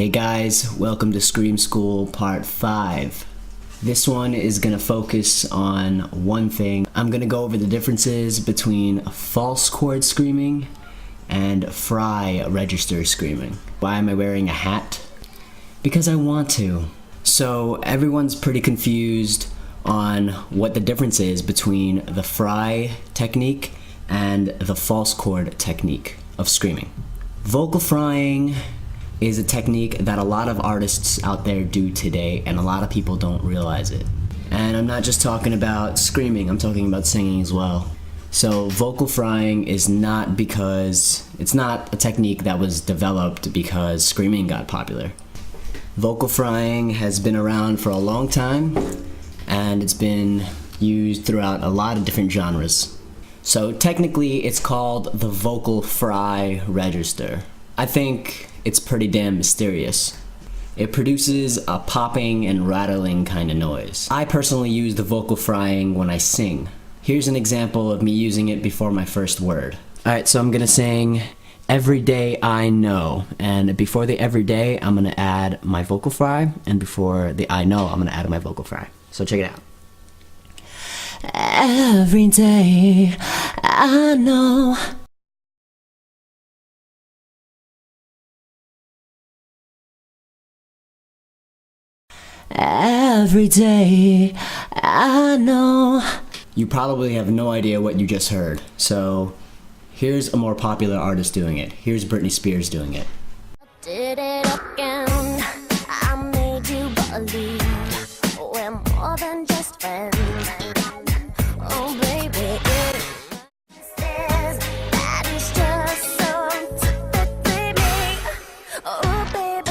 Hey guys, welcome to Scream School Part 5. This one is going to focus on one thing. I'm going to go over the differences between false chord screaming and fry register screaming. Why am I wearing a hat? Because I want to. So everyone's pretty confused on what the difference is between the fry technique and the false chord technique of screaming. Vocal frying is a technique that a lot of artists out there do today, and a lot of people don't realize it. And I'm not just talking about screaming, I'm talking about singing as well. So vocal frying is not because, it's not a technique that was developed because screaming got popular. Vocal frying has been around for a long time, and it's been used throughout a lot of different genres. So technically it's called the vocal fry register. I think it's pretty damn mysterious. It produces a popping and rattling kind of noise. I personally use the vocal frying when I sing. Here's an example of me using it before my first word. Alright, so I'm gonna sing Every Day I Know, and before the every day I'm gonna add my vocal fry, and before the I know I'm gonna add my vocal fry. So check it out. Every day I know. Every day I know. You probably have no idea what you just heard, so here's a more popular artist doing it. Here's Britney Spears doing it. Did it again. I made you believe we're more than just friends. Oh baby, that is just so typically me. Oh baby,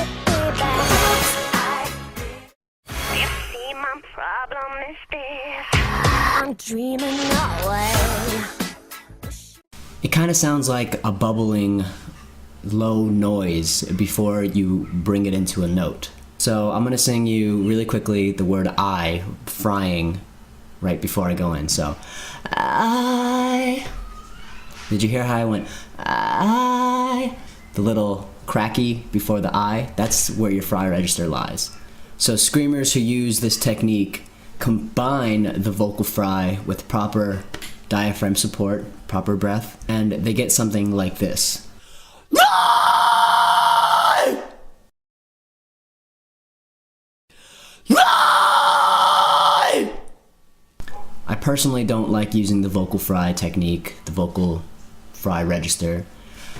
you see my problem is this. I'm dreaming away. It kind of sounds like a bubbling low noise before you bring it into a note. So I'm gonna sing you really quickly the word I, frying, right before I go in. So, I. Did you hear how I went, I? The little cracky before the I, that's where your fry register lies. So screamers who use this technique combine the vocal fry with proper diaphragm support, proper breath, and they get something like this. I personally don't like using the vocal fry technique, the vocal fry register,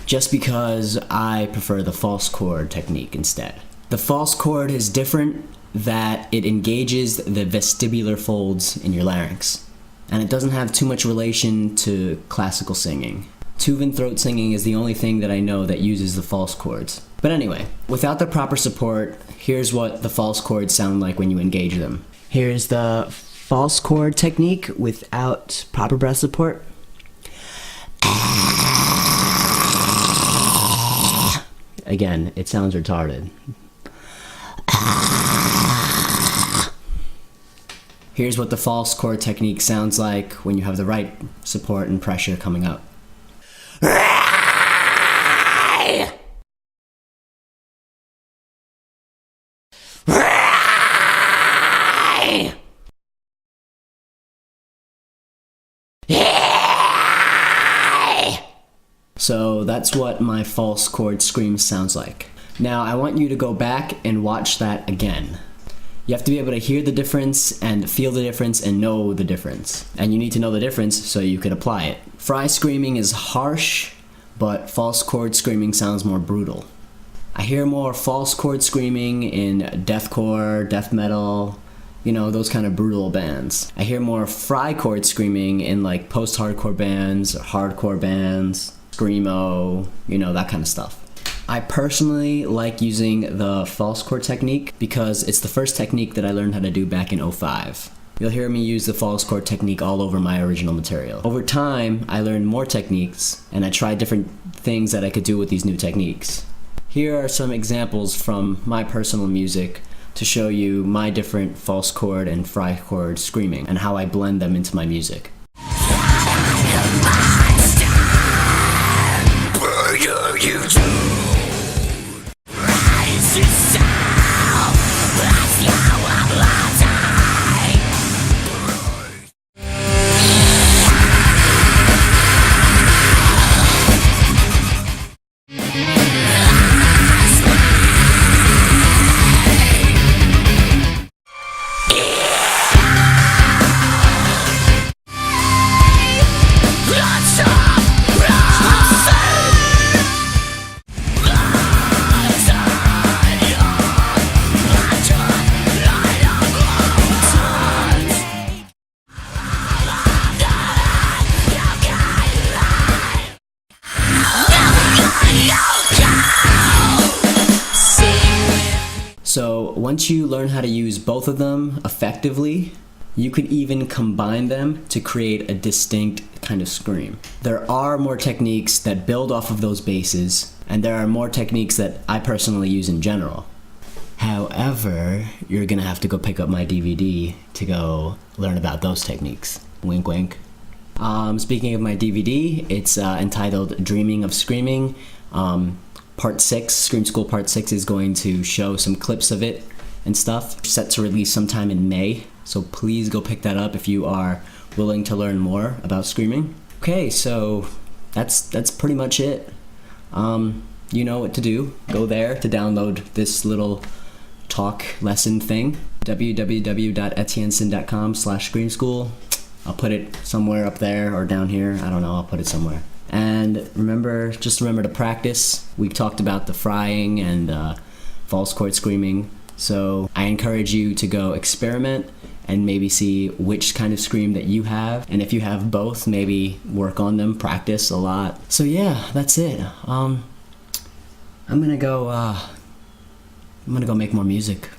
just because I prefer the false chord technique instead. The false chord is different that it engages the vestibular folds in your larynx, and it doesn't have too much relation to classical singing. Tuvan throat singing is the only thing that I know that uses the false chords. But anyway, without the proper support, here's what the false chords sound like when you engage them. Here's the false chord technique without proper breath support. Again, it sounds retarded. Here's what the false chord technique sounds like when you have the right support and pressure coming up. So that's what my false chord scream sounds like. Now I want you to go back and watch that again. You have to be able to hear the difference and feel the difference and know the difference. And you need to know the difference so you can apply it. Fry screaming is harsh, but false chord screaming sounds more brutal. I hear more false chord screaming in deathcore, death metal, you know, those kind of brutal bands. I hear more fry chord screaming in like post-hardcore bands or hardcore bands, Screamo, you know, that kind of stuff. I personally like using the false chord technique because it's the first technique that I learned how to do back in '05. You'll hear me use the false chord technique all over my original material. Over time, I learned more techniques, and I tried different things that I could do with these new techniques. Here are some examples from my personal music to show you my different false chord and fry chord screaming and how I blend them into my music. You do. Rise So once you learn how to use both of them effectively, you could even combine them to create a distinct kind of scream. There are more techniques that build off of those bases, and there are more techniques that I personally use in general. However, you're gonna have to go pick up my DVD to go learn about those techniques. Wink, wink. Speaking of my DVD, it's entitled Dreaming of Screaming. Part 6, Scream School Part 6 is going to show some clips of it and stuff. Set to release sometime in May, so please go pick that up if you are willing to learn more about screaming. Okay, so that's pretty much it. You know what to do. Go there to download this little talk lesson thing. www.etiennesin.com/screamschool. I'll put it somewhere up there or down here. I don't know, I'll put it somewhere. And remember to practice. We talked about the frying and false chord screaming. So I encourage you to go experiment and maybe see which kind of scream that you have. And if you have both, maybe work on them, practice a lot. So yeah, that's it. I'm gonna go make more music.